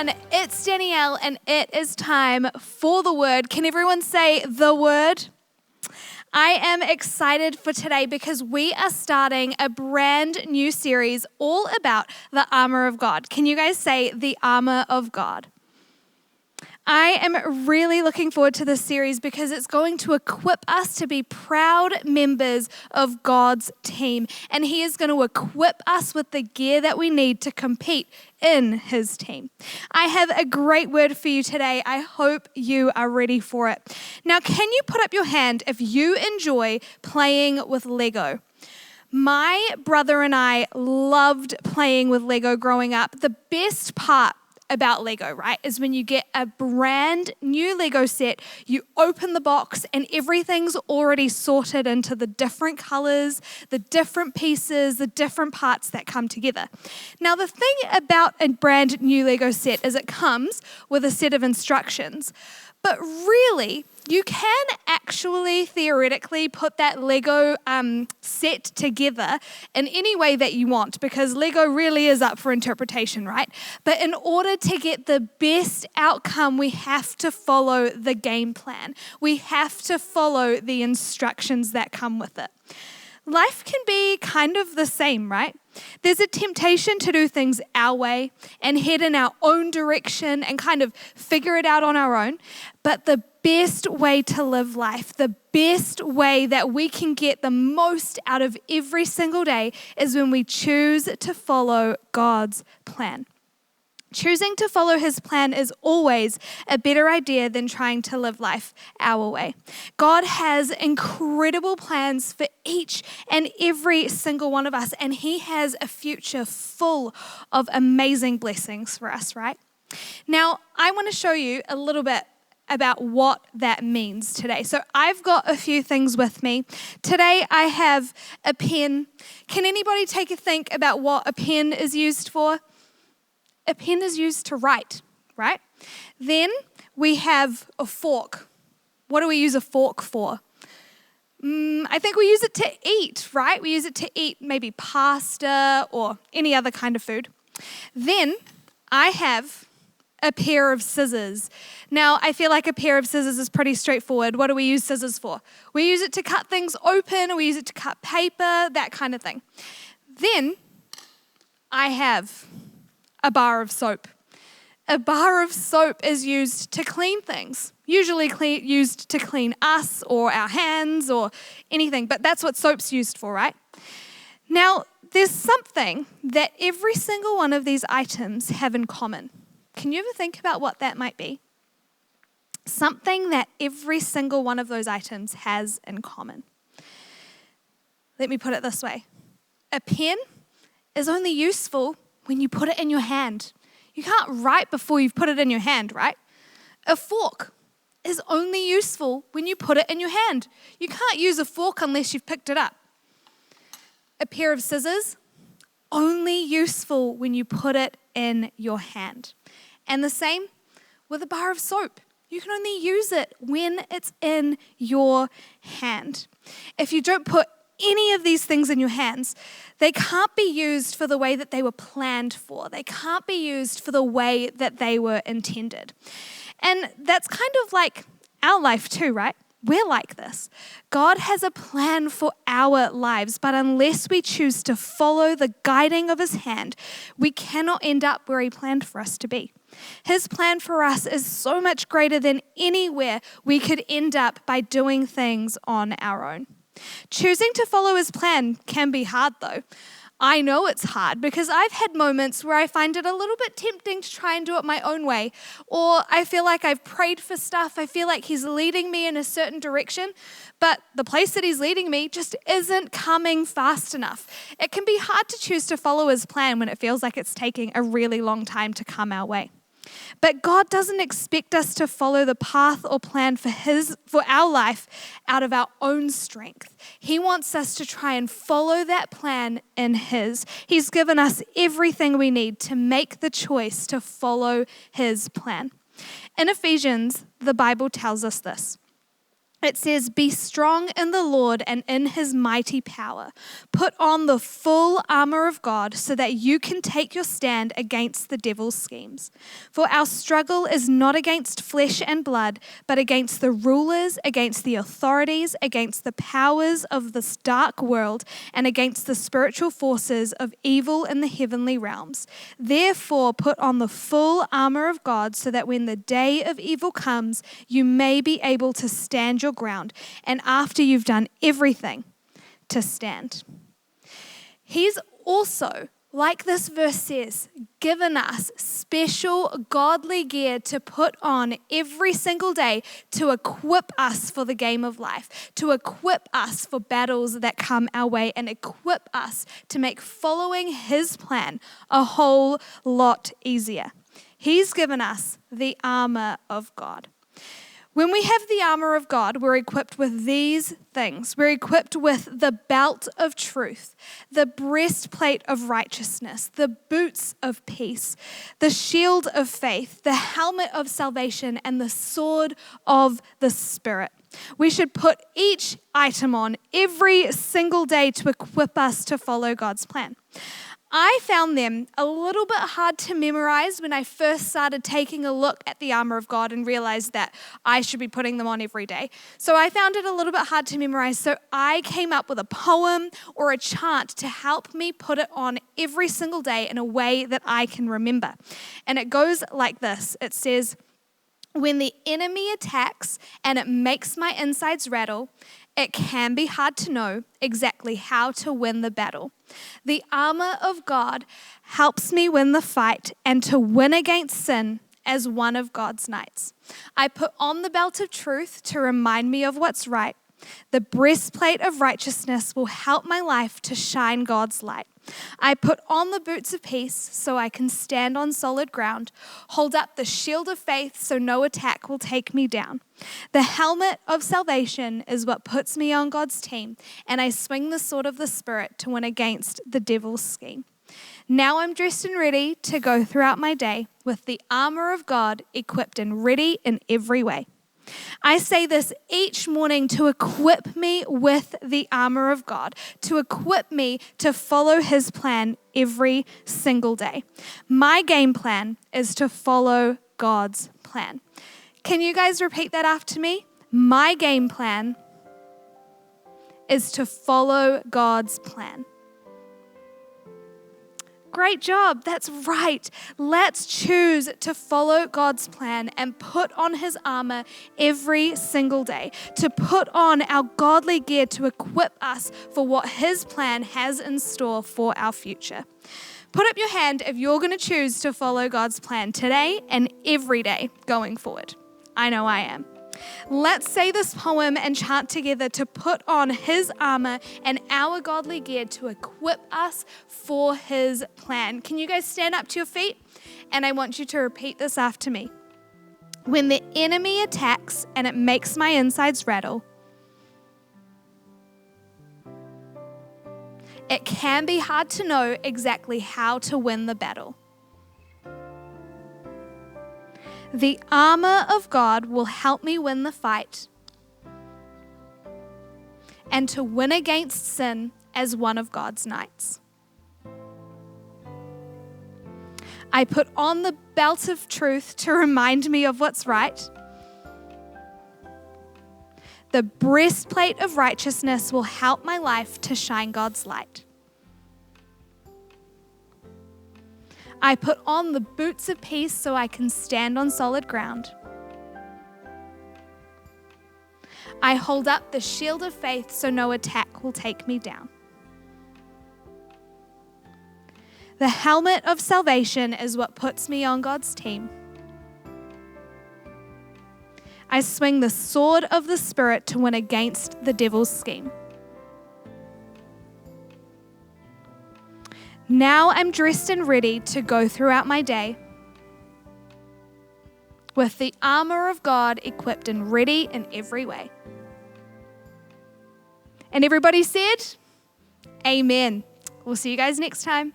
everyone, it's Danielle and it is time for the word. Can everyone say the word? I am excited for today because we are starting a brand new series all about the armor of God. Can you guys say the armor of God? I am really looking forward to this series because it's going to equip us to be proud members of God's team. And He is going to equip us with the gear that we need to compete in His team. I have a great word for you today. I hope you are ready for it. Now, can you put up your hand if you enjoy playing with Lego? My brother and I loved playing with Lego growing up. The best part about Lego, right, is when you get a brand new Lego set, you open the box and everything's already sorted into the different colors, the different pieces, the different parts that come together. Now, the thing about a brand new Lego set is it comes with a set of instructions, but really, you can actually theoretically put that Lego set together in any way that you want because Lego really is up for interpretation, right? But in order to get the best outcome, we have to follow the game plan. We have to follow the instructions that come with it. Life can be kind of the same, right? There's a temptation to do things our way and head in our own direction and kind of figure it out on our own. But the best way to live life, the best way that we can get the most out of every single day is when we choose to follow God's plan. Choosing to follow His plan is always a better idea than trying to live life our way. God has incredible plans for each and every single one of us, and He has a future full of amazing blessings for us, right? Now, I want to show you a little bit about what that means today. So I've got a few things with me. Today I have a pen. Can anybody take a think about what a pen is used for? A pen is used to write, right? Then we have a fork. What do we use a fork for? I think we use it to eat, right? We use it to eat maybe pasta or any other kind of food. Then I have a pair of scissors. Now, I feel like a pair of scissors is pretty straightforward. What do we use scissors for? We use it to cut things open, or we use it to cut paper, that kind of thing. Then I have a bar of soap. A bar of soap is used to clean things, usually used to clean us or our hands or anything, but that's what soap's used for, right? Now, there's something that every single one of these items have in common. Can you ever think about what that might be? Something that every single one of those items has in common. Let me put it this way. A pen is only useful when you put it in your hand. You can't write before you've put it in your hand, right? A fork is only useful when you put it in your hand. You can't use a fork unless you've picked it up. A pair of scissors, only useful when you put it in your hand. And the same with a bar of soap. You can only use it when it's in your hand. If you don't put any of these things in your hands, they can't be used for the way that they were planned for. They can't be used for the way that they were intended. And that's kind of like our life too, right? We're like this. God has a plan for our lives, but unless we choose to follow the guiding of His hand, we cannot end up where He planned for us to be. His plan for us is so much greater than anywhere we could end up by doing things on our own. Choosing to follow His plan can be hard though. I know it's hard because I've had moments where I find it a little bit tempting to try and do it my own way. Or I feel like I've prayed for stuff. I feel like He's leading me in a certain direction, but the place that He's leading me just isn't coming fast enough. It can be hard to choose to follow His plan when it feels like it's taking a really long time to come our way. But God doesn't expect us to follow the path or plan for our life out of our own strength. He wants us to try and follow that plan in His. He's given us everything we need to make the choice to follow His plan. In Ephesians, the Bible tells us this. it says, be strong in the Lord and in his mighty power. Put on the full armor of God so that you can take your stand against the devil's schemes. For our struggle is not against flesh and blood, but against the rulers, against the authorities, against the powers of this dark world, and against the spiritual forces of evil in the heavenly realms. Therefore, put on the full armor of God so that when the day of evil comes, you may be able to stand your ground, and after you've done everything, to stand. He's also, like this verse says, given us special godly gear to put on every single day to equip us for the game of life, to equip us for battles that come our way, and equip us to make following his plan a whole lot easier. He's given us the armor of God. When we have the armor of God, we're equipped with these things. We're equipped with the belt of truth, the breastplate of righteousness, the boots of peace, the shield of faith, the helmet of salvation, and the sword of the Spirit. We should put each item on every single day to equip us to follow God's plan. I found them a little bit hard to memorize when I first started taking a look at the armor of God and realized that I should be putting them on every day. So I found it a little bit hard to memorize. So I came up with a poem or a chant to help me put it on every single day in a way that I can remember. And it goes like this. It says, when the enemy attacks and it makes my insides rattle, it can be hard to know exactly how to win the battle. The armor of God helps me win the fight and to win against sin as one of God's knights. I put on the belt of truth to remind me of what's right. The breastplate of righteousness will help my life to shine God's light. I put on the boots of peace so I can stand on solid ground, hold up the shield of faith so no attack will take me down. The helmet of salvation is what puts me on God's team, and I swing the sword of the Spirit to win against the devil's scheme. Now I'm dressed and ready to go throughout my day with the armor of God equipped and ready in every way. I say this each morning to equip me with the armor of God, to equip me to follow his plan every single day. My game plan is to follow God's plan. Can you guys repeat that after me? My game plan is to follow God's plan. Great job. That's right. Let's choose to follow God's plan and put on his armor every single day, to put on our godly gear to equip us for what his plan has in store for our future. Put up your hand if you're going to choose to follow God's plan today and every day going forward. I know I am. Let's say this poem and chant together to put on his armor and our godly gear to equip us for his plan. Can you guys stand up to your feet? And I want you to repeat this after me. When the enemy attacks and it makes my insides rattle, it can be hard to know exactly how to win the battle. The armor of God will help me win the fight and to win against sin as one of God's knights. I put on the belt of truth to remind me of what's right. The breastplate of righteousness will help my life to shine God's light. I put on the boots of peace so I can stand on solid ground. I hold up the shield of faith so no attack will take me down. The helmet of salvation is what puts me on God's team. I swing the sword of the Spirit to win against the devil's scheme. Now I'm dressed and ready to go throughout my day with the armor of God equipped and ready in every way. And everybody said, Amen. We'll see you guys next time.